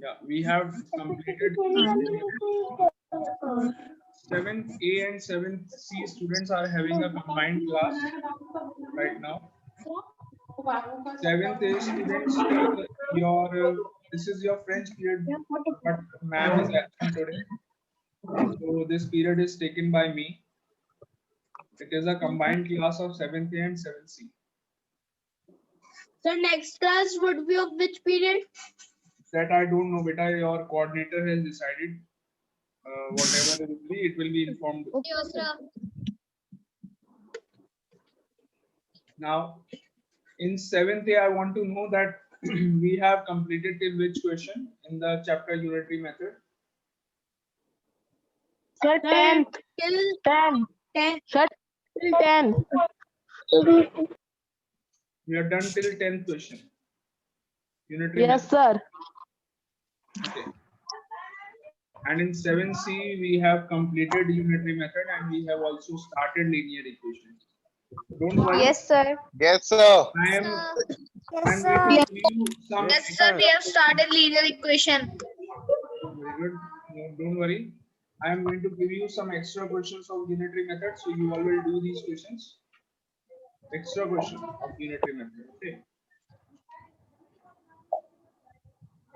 Yeah, we have completed 7th A and 7th C students are having a combined class right now. 7th A students, this is your French period, but ma'am is absent today. So this period is taken by me. It is a combined class of 7th A and 7th C. So next class would be of which period? That I don't know, beta. Your coordinator has decided. Whatever it will be informed. Yes, sir. Now, in 7th A, I want to know that we have completed till which question in the chapter unitary method? Sir, 10. Till 10. 10. Sir, till 10. We are done till 10th question. Unitary Yes, method. sir. Okay. And in 7C, we have completed unitary method and we have also started linear equations. Don't worry. Yes, sir. Yes, sir. I am Yes, going to give you some. Yes, sir. We have started linear equation. Very good. No, don't worry. I am going to give you some extra questions of unitary method. So you all will do these questions. Extra question of unitary method. Okay.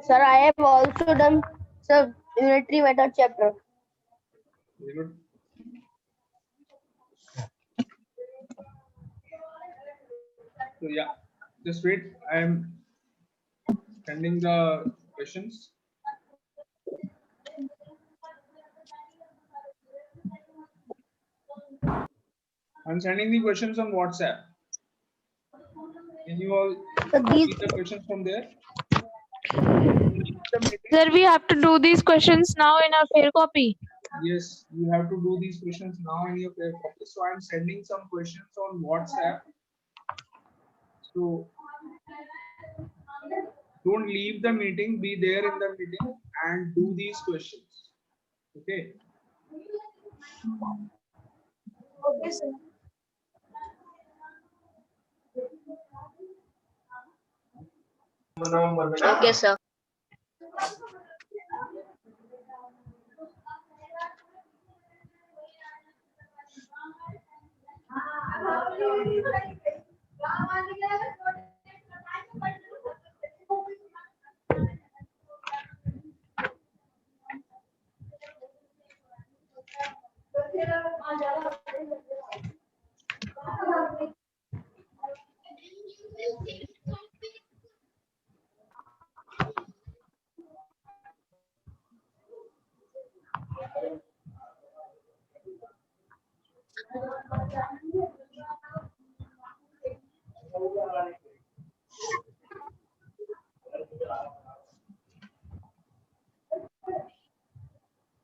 Sir, I have also done sir unitary method chapter. Very good. So yeah, just wait. I am sending the questions. I'm sending the questions on WhatsApp. Can you all see the questions from there? Sir, we have to do these questions now in our fair copy. Yes, you have to do these questions now in your pair copy. So I'm sending some questions on WhatsApp. So don't leave the meeting, be there in the meeting and do these questions. Okay. Okay, sir. Okay, sir.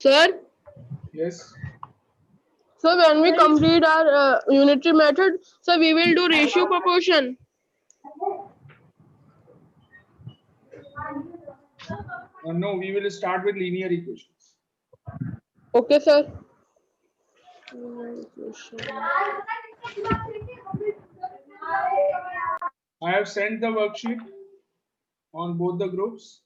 Sir, Yes. so when we complete our unitary method, so we will do ratio proportion. No, we will start with linear equations. Okay, sir. I have sent the worksheet on both the groups.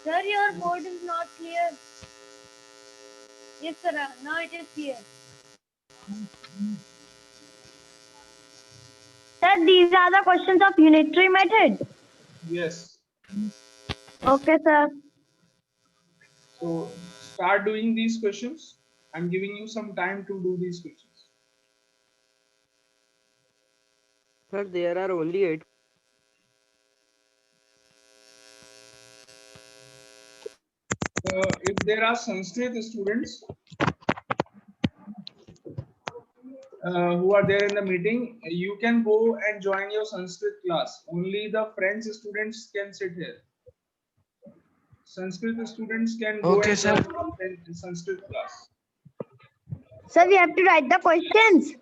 Sir, your board is not clear. Yes, sir. Now it is clear. Sir, these are the questions of unitary method. Yes. Okay, sir. So start doing these questions. I'm giving you some time to do these questions. Sir, there are only 8. If there are Sanskrit students who are there in the meeting, you can go and join your Sanskrit class. Only the French students can sit here. Sanskrit students can go and join the Sanskrit class. Sir, we have to write the questions.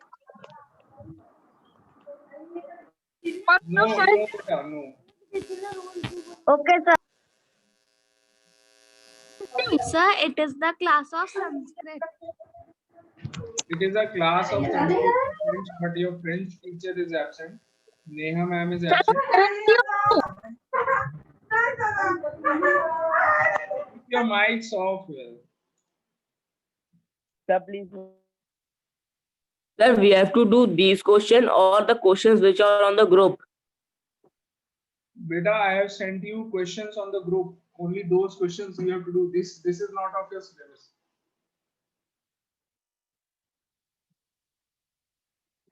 No, no, beta, no. Okay, sir. Sir, it is the class of Sanskrit. It is a class of 38 students, but your French teacher is absent. Neha ma'am is absent. Keep your mics off here. Sir, please. Sir, we have to do these questions or the questions which are on the group. Beta, I have sent you questions on the group. Only those questions you have to do. This is not of your syllabus.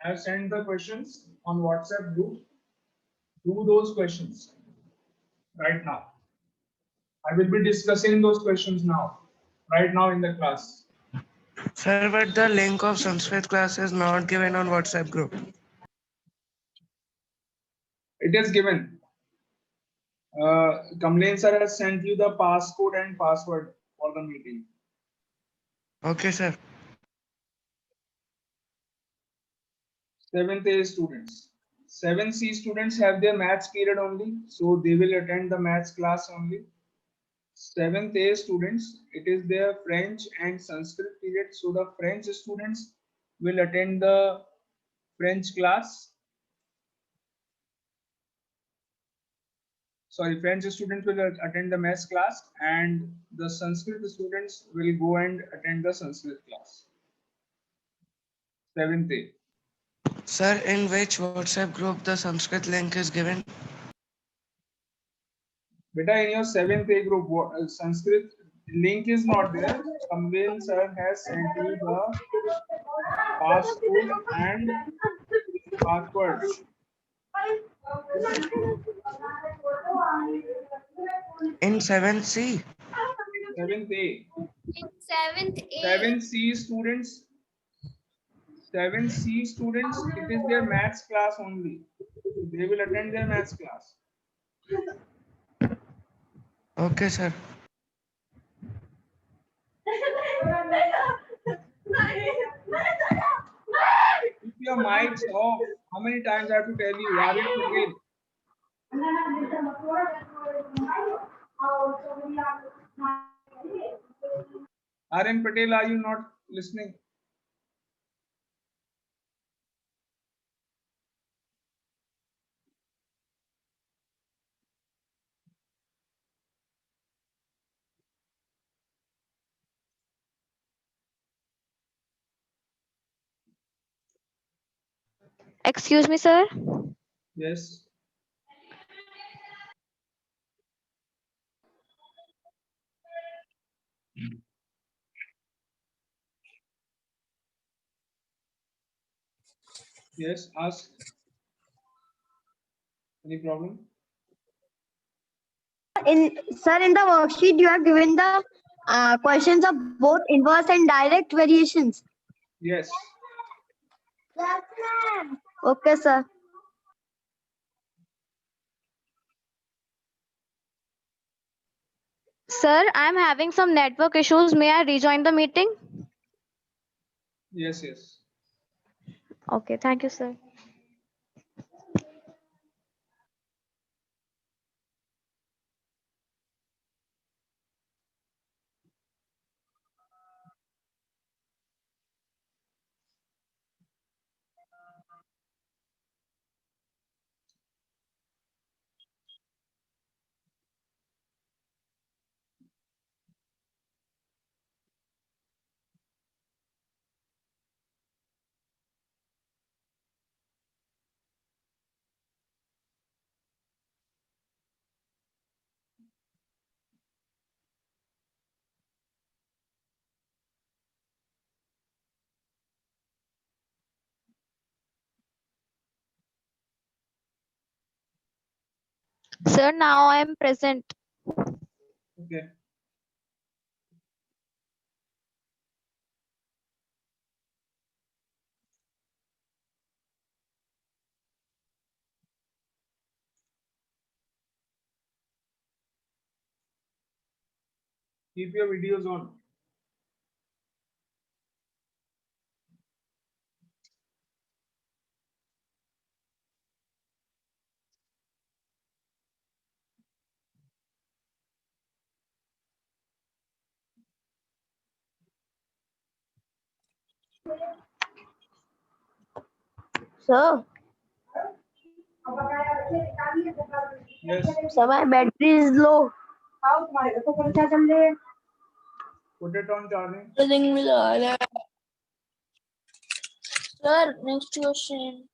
I have sent the questions on WhatsApp group. Do those questions right now. I will be discussing those questions now, right now in the class. Sir, but the link of Sanskrit class is not given on WhatsApp group. It is given. Kamlein sir has sent you the passcode and password for the meeting. Okay, sir. 7th A students. 7C students have their maths period only, so they will attend the maths class only. 7th A students, it is their French and Sanskrit period, so the French students will attend the French class. Sorry, French students will attend the maths class, and the Sanskrit students will go and attend the Sanskrit class. 7th A. Sir, in which WhatsApp group the Sanskrit link is given? Beta, in your 7th A group, Sanskrit link is not there. Kamlein sir has sent you the passcode and password. In 7C. 7th A. In 7th A. 7C students. 7C students, it is their maths class only. So they will attend their maths class. Okay, sir. Keep your mics off. How many times I have to tell you? Aryan Patel. Aryan Patel, are you not listening? Excuse me, sir. Yes. Yes, ask. Any problem? In the worksheet you have given the questions of both inverse and direct variations. Yes. Okay, sir. Sir, I'm having some network issues. May I rejoin the meeting? Yes, yes. Okay, thank you, sir. Sir, now I am present. Okay. Keep your videos on. Sir, Yes. sir, my battery is low. Put it on charging. Sir, next question.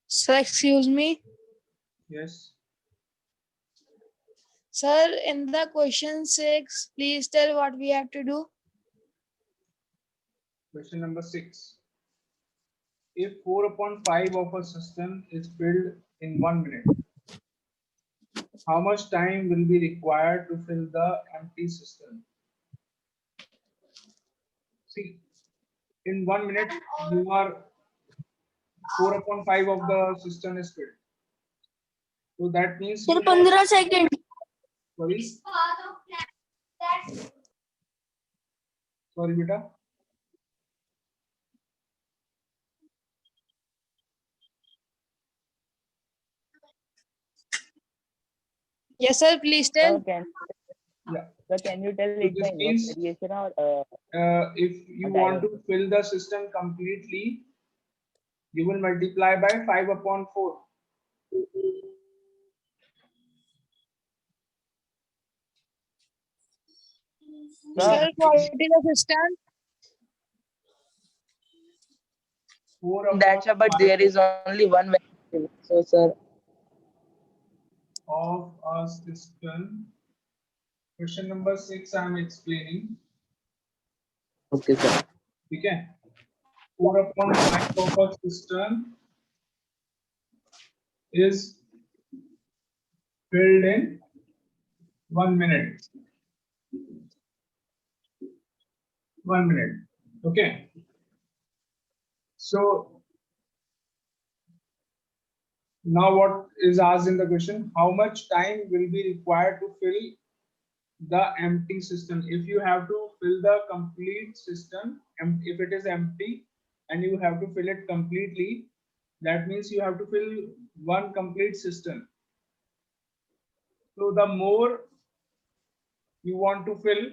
Sir, excuse me. Yes. Sir, in the question 6, please tell what we have to do. Question number 6. If 4/5 of a system is filled in 1 minute, how much time will be required to fill the empty system? See, in 1 minute, you are 4/5 of the system is filled. So that means Sir, you 15 seconds. sorry, sorry, beta. Yes, sir, please tell. Can, Yeah. so can you tell So it's this an means inverse variation or if you Okay, want to fill the system completely, you will multiply by 5/4. Sir, what is the system? that's a, but 4/5 there is only one variation. So sir, of a system. Question number 6 I am explaining. okay sir. Okay. 4/5 of a system is filled in 1 minute. 1 minute. Okay. So now what is asked in the question? How much time will be required to fill the empty system? If you have to fill the complete system, if it is empty and you have to fill it completely, that means you have to fill one complete system. So the more you want to fill,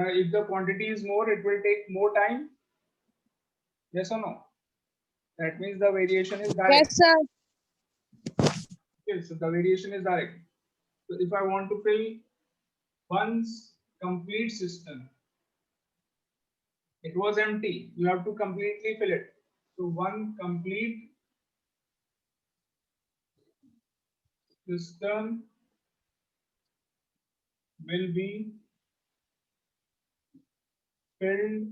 if the quantity is more, it will take more time. Yes or no? That means the variation is direct. Yes, sir. Okay, so the variation is direct. So if I want to fill one complete system, it was empty. You have to completely fill it. So one complete system will be filled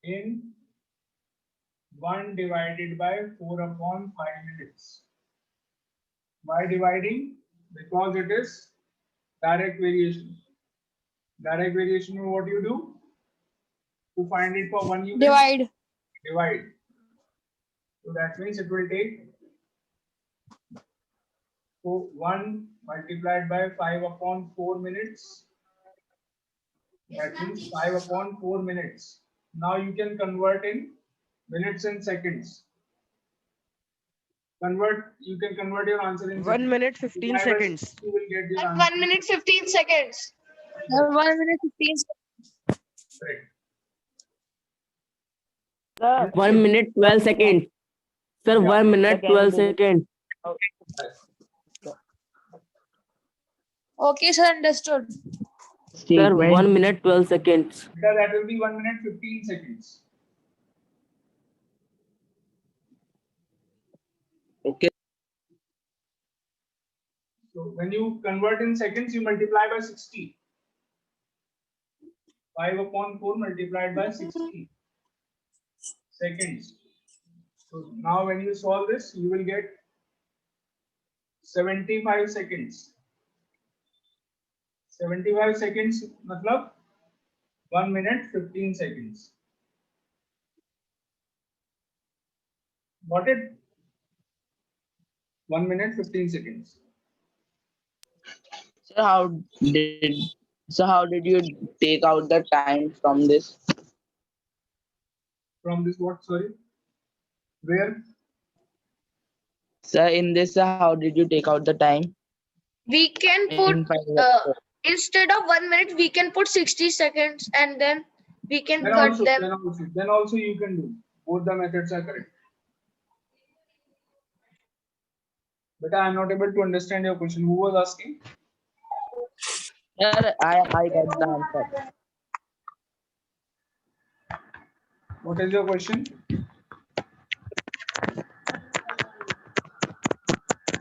in 1 divided by 4/5 minutes. Why dividing? Because it is direct variation. Direct variation, what you do? To find it for one unit, divide. So that means it will take 1 multiplied by 5/4 minutes. That means 5/4 minutes. Now you can convert in minutes and seconds. You can convert your answer in 1 minute 15 Multiply by seconds. 6, you will get your answer. 1 minute 15 seconds. 1 minute 15 seconds. Correct. Sir, 1 minute 12 seconds. Sir, Yeah. 1 minute can you 12 do this? seconds. Okay, sir, understood. Sir, 1 minute 12 seconds. Because that will be 1 minute 15 seconds. Okay. So when you convert in seconds, you multiply by 60. 5/4 multiplied by 60 seconds. So now when you solve this, you will get 75 seconds. 75 seconds matlab 1 minute 15 seconds. Got it? 1 minute 15 seconds. So how did you take out the time from this? From this what? Sorry. Where? Sir, in this, how did you take out the time? We can In put, instead of 1 minute, we can put 60 seconds and then we can Then cut also, them. then also you can do. Both the methods are correct. But I am not able to understand your question. Who was asking? Sir, I got the answer. What is your question?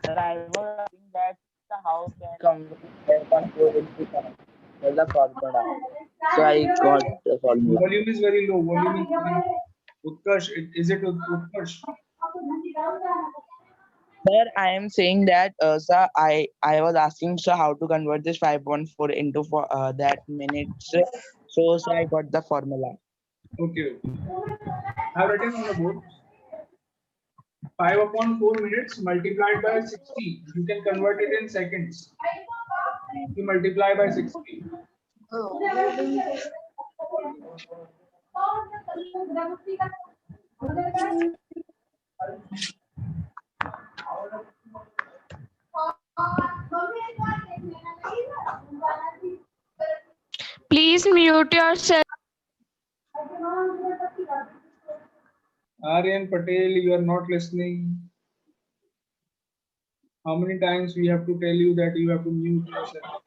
Sir, I was asking that how can convert 5.4 into 7? There's a formula. So I got the formula. Volume is very low. Volume is very low. Utkarsh, is it Utkarsh? Sir, I am saying that, sir, I was asking sir how to convert this 5.4 into that minutes. So, sir, I got the formula. Okay. I have written on the board. 5 upon 4 minutes multiplied by 60. You can convert it in seconds. You multiply by 60. Please mute yourself. Aryan Patel, you are not listening. How many times we have to tell you that you have to mute yourself?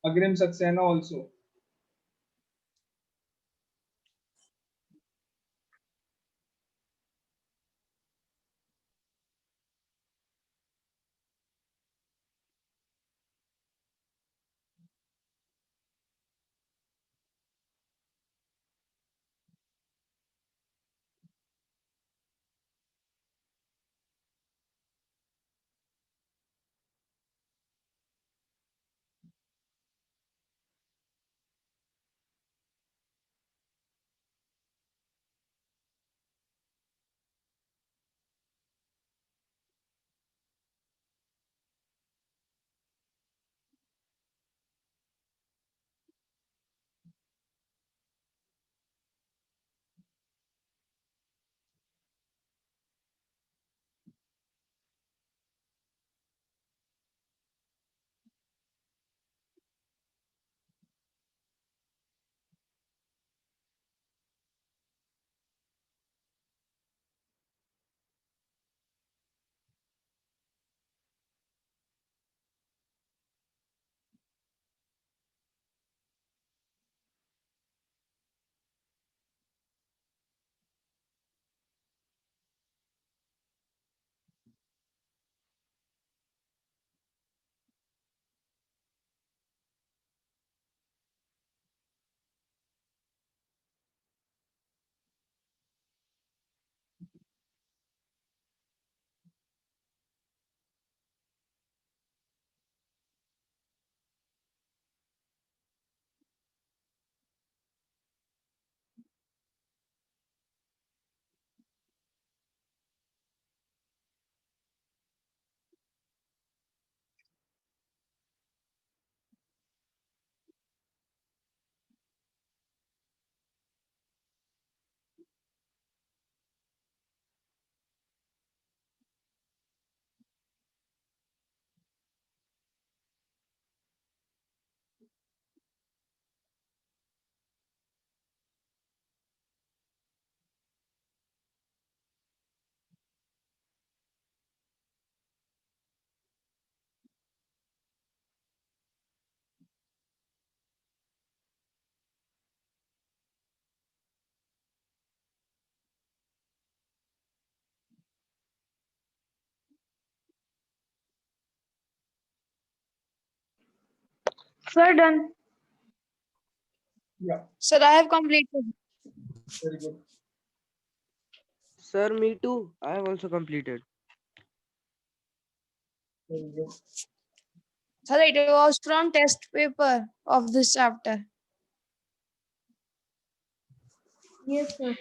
Agrim Saxena also. Sir, done. Yeah, Sir, I have completed. very good. Sir, me too. I have also completed. Very good. Sir, it was from test paper of this chapter. Yes, sir.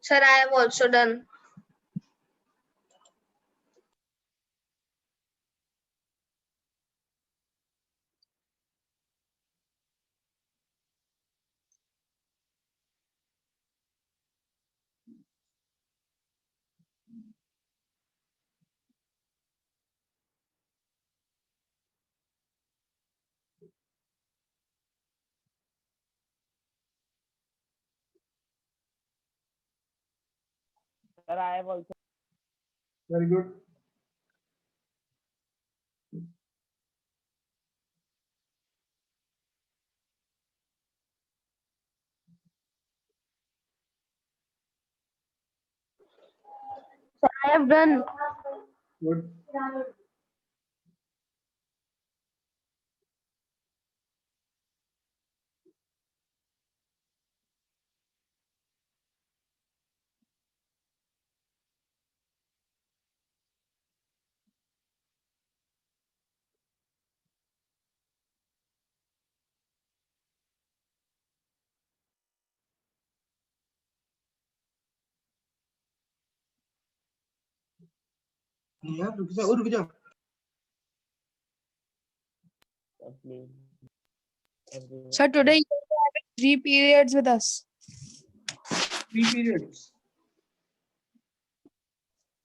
Sir, I have also done. Sir, I have also. Very good. I have done. Good. Sir, today you are having 3 periods with us. 3 periods.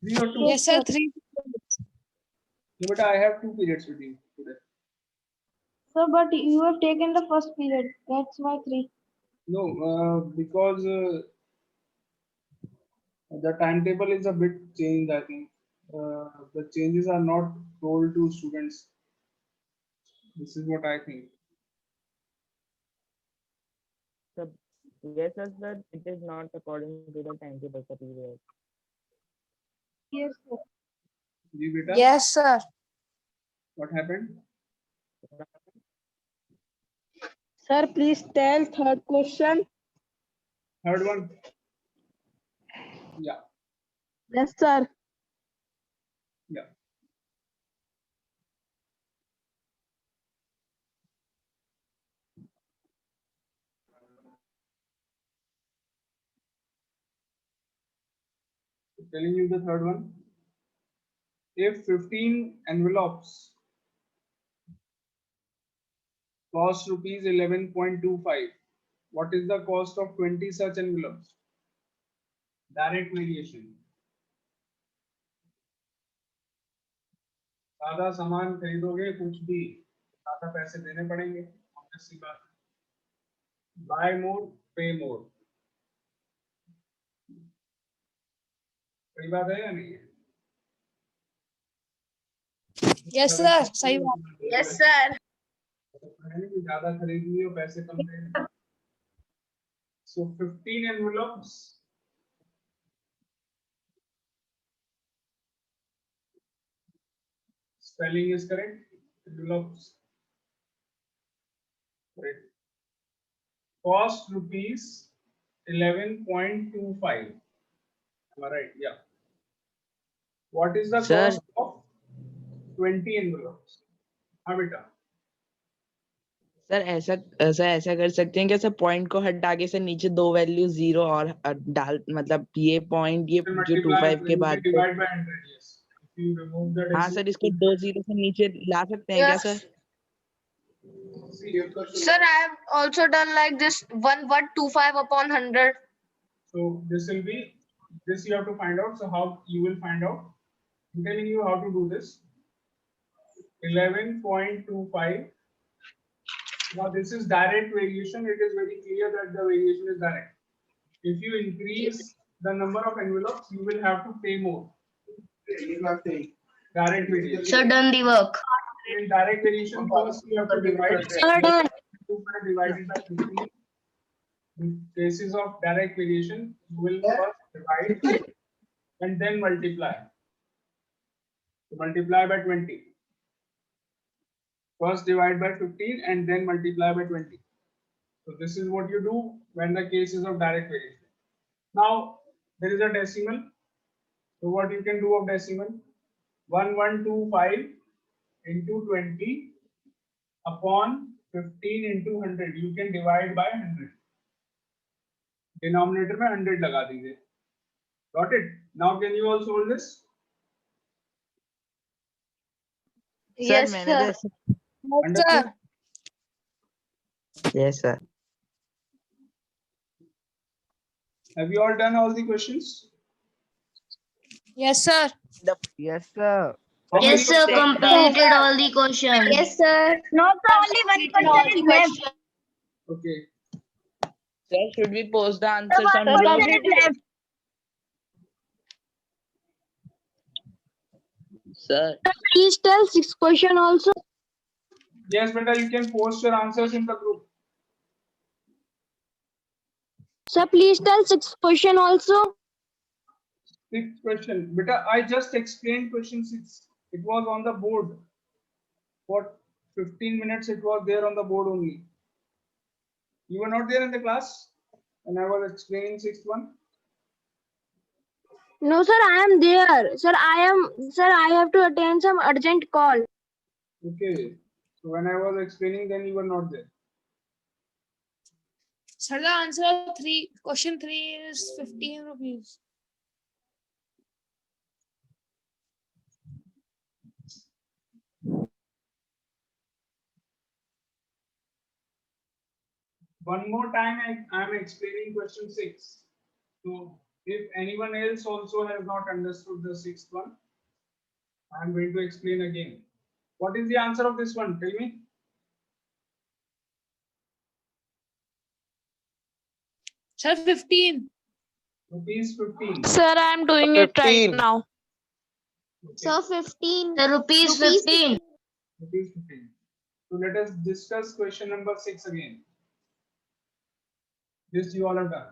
3 or 2? Yes, sir. 3 periods. No, but I have 2 periods with you today. Sir, but you have taken the first period. That's why 3. No, because the timetable is a bit changed, I think. The changes are not told to students. This is what I think. Sir, yes, sir, it is not according to the timetable, sir, period. Yes, sir. Ji beta, Yes, sir. what happened? Sir, please tell third question. Third one. Yeah, Yes, sir. yeah. Telling you the third one. If 15 envelopes cost rupees 11.25, what is the cost of 20 such envelopes? Direct variation. ज्यादा सामान खरीदोगे कुछ भी ज्यादा पैसे देने पड़ेंगे, obvious सी बात है। Buy more, pay more. सही बात है या नहीं है? Yes, sir. सही बात. Yes, sir. ज्यादा खरीद लियो पैसे कम दे. So 15 envelopes. Spelling is correct. Envelopes. Correct. Cost rupees 11.25. Am I right? Yeah. What is the Sir. cost of 20 envelopes? हाँ बेटा. सर ऐसा कर सकते हैं क्या सर, पॉइंट को हटा के सर नीचे 2 वैल्यू 0 और डाल, मतलब ये पॉइंट ये जो Multiply 25 के you बाद can divide by 100. Yes. If you remove the हाँ decimal. सर, इसको 2 0 से नीचे ला सकते हैं क्या Yes. Sir? Sir, I have also done like this 1.25 upon 100. So this will be, this you have to find out. So how you will find out? I'm telling you how to do this. 11.25. Now this is direct variation. It is very clear that the variation is direct. If you increase the number of envelopes, you will have to pay more. Direct variation. Sir, done the work. In direct variation, first you have to divide. Sir, done. Divided by 15. In cases of direct variation, you will first divide and then multiply. So multiply by 20. First divide by 15 and then multiply by 20. So this is what you do when the case is of direct variation. Now there is a decimal. So what you can do of decimal? 1125 into 20 upon 15 into 100. You can divide by 100. Denominator में 100 लगा दीजिए. Got it? Now can you all solve this? Yes, मैंने sir. तो Understood? Yes, sir. Have you all done all the questions? Yes, sir. Yes, sir. How many Yes, sir. questions? Completed all the questions. Yes, sir. Not only one question is left. Okay. Sir, should we post the answers Sir, on one blog? question is left. Sir, Please tell 6 question also. Yes, beta, you can post your answers in the group. Sir, please tell 6 question also. 6th question. Beta, I just explained question 6. It was on the board. For 15 minutes, it was there on the board only. You were not there in the class when I was explaining 6th one? No, sir, I am there. Sir, I have to attend some urgent call. Okay. So when I was explaining, then you were not there. Sir, the answer of question 3 is 15 rupees. One more time, I am explaining question 6. So if anyone else also has not understood the 6th one, I am going to explain again. What is the answer of this one? Tell me. Sir, 15. Rupees 15. Sir, I am doing it right 15. now. Okay. 15. Rupees 15. Rupees 15. So let us discuss question number 6 again. This you all have done.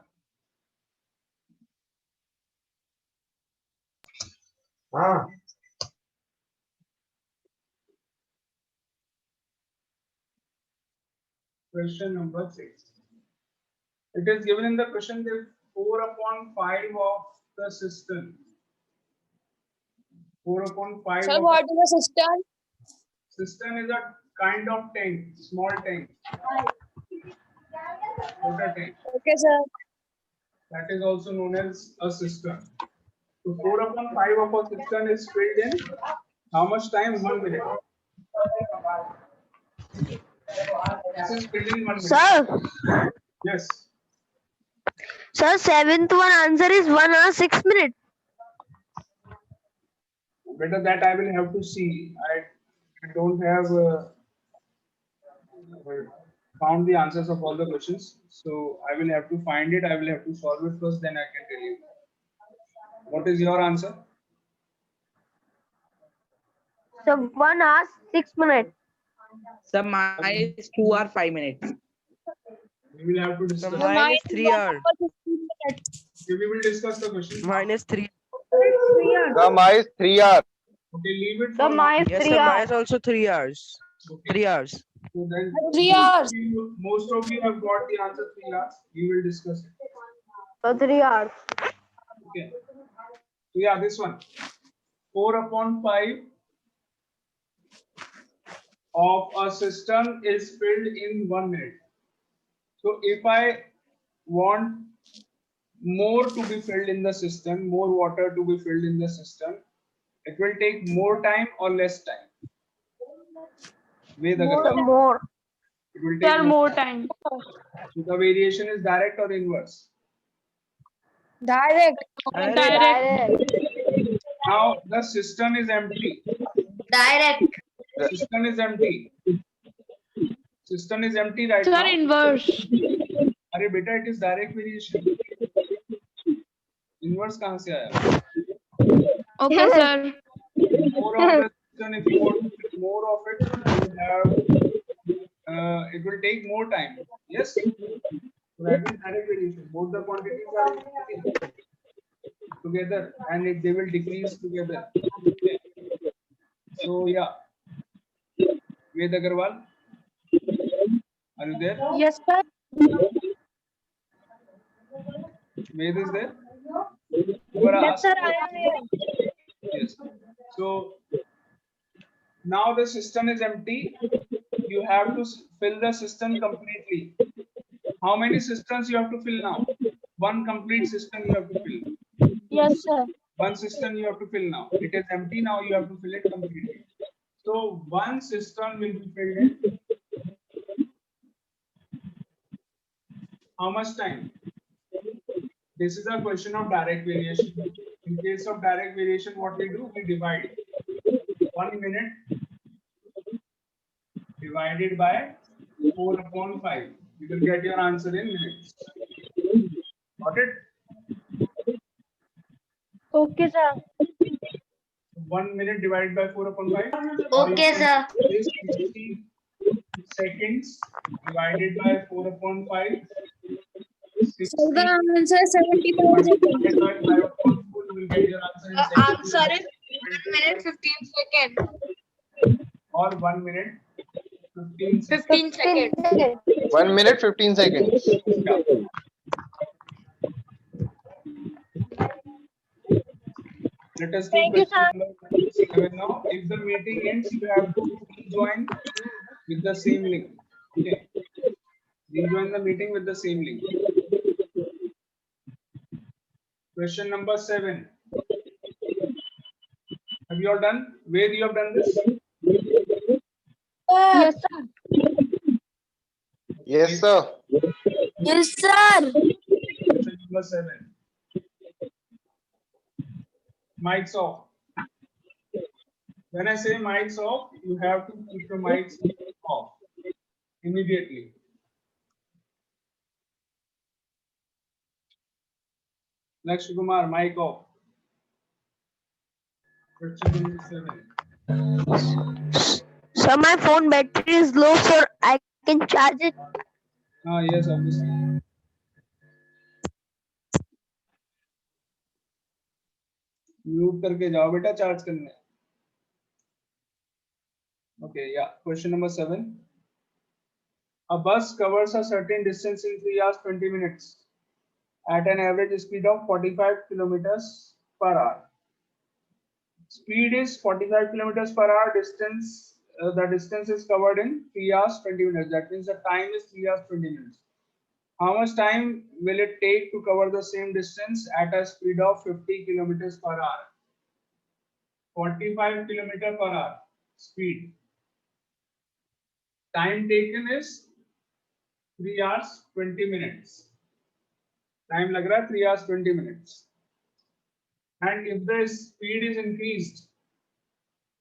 Question number 6. It is given in the question that 4/5 of the system. 4/5 Sir, of what is the system? system is a kind of tank, small tank. Water tank. Okay, sir. That is also known as a system. So 4/5 of a system is filled in how much time? 1 minute. This is filled in 1 minute. Sir, Yes. sir, 7th one answer is 1 hour 6 minutes. Better that I will have to see. I don't have found the answers of all the questions. So I will have to find it. I will have to solve it first, then I can tell you. What is your answer? So 1 hour 6 minutes. sir, mine is 2 or 5 minutes. We will have to So discuss. mine is 3 hours. We will discuss the question. Mine is 3. Sir, mine is 3 hours. Okay, leave it for now. Yes, sir, mine is also 3 hours. Okay. 3 hours. So then 3 hours. most of you have got the answer 3 hours. We will discuss it. So 3 hours. Okay. So yeah, this one. 4/5 of a system is filled in 1 minute. So if I want more to be filled in the system, more water to be filled in the system, it will take more time or less time? Ved Agarwal. More. It will take Sir, more time. So the variation is direct or inverse? Direct. Direct. Now the system is empty. Direct. System is empty. System is empty right Sir, now. inverse. अरे बेटा, it is direct variation. Inverse कहाँ से आया? Okay, sir. More of the system, if you want to put more of it, you have, it will take more time. Yes. So that is direct variation. Both the quantities are together, and they will decrease together. Okay. So yeah. Ved Agarwal, are you there? Yes, sir. Ved is there? You were asked. Sir, I am here. Yes. So now the system is empty. You have to fill the system completely. How many systems you have to fill now? One complete system you have to fill. Yes, sir. One system you have to fill now. It is empty now. You have to fill it completely. So one system will be filled in how much time? This is a question of direct variation. In case of direct variation, what we do? We divide 1 minute divided by 4/5. You will get your answer in minutes. Got it? Okay, sir. 1 minute divided by 4/5. Okay, sir. 60 seconds divided by 4/5. So the answer is 75 seconds. Divided by 5/4, you will get your answer in seconds. Answer is 1 minute 15 seconds. Or 1 minute 15 seconds. 15 seconds. 1 minute 15 seconds. Yeah. Let us do Thank you, question number 7 now. If the meeting ends, you have to rejoin with the same link. Okay. Rejoin the meeting with the same link. Question number 7. Have you all done? Where you have done this? Yes, sir. Yes, sir. Yes, sir. Question number 7. Mics off. When I say mics off, you have to keep your mics off immediately. Lakshmi Kumar, mic off. Question number 7. So my phone battery is low, so I can charge it. Yes, obviously. Mute करके जाओ बेटा charge करने. Okay, yeah. Question number 7. A bus covers a certain distance in 3 hours 20 minutes at an average speed of 45 kilometers per hour. Speed is 45 kilometers per hour. Distance, the distance is covered in 3 hours 20 minutes. That means the time is 3 hours 20 minutes. How much time will it take to cover the same distance at a speed of 50 kilometers per hour? 45 kilometer per hour speed. Time taken is 3 hours 20 minutes. Time lag raha 3 hours 20 minutes. And if the speed is increased,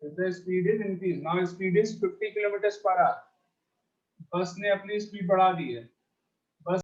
now speed is 50 kilometers per hour. बस ने अपनी speed बढ़ा दी है.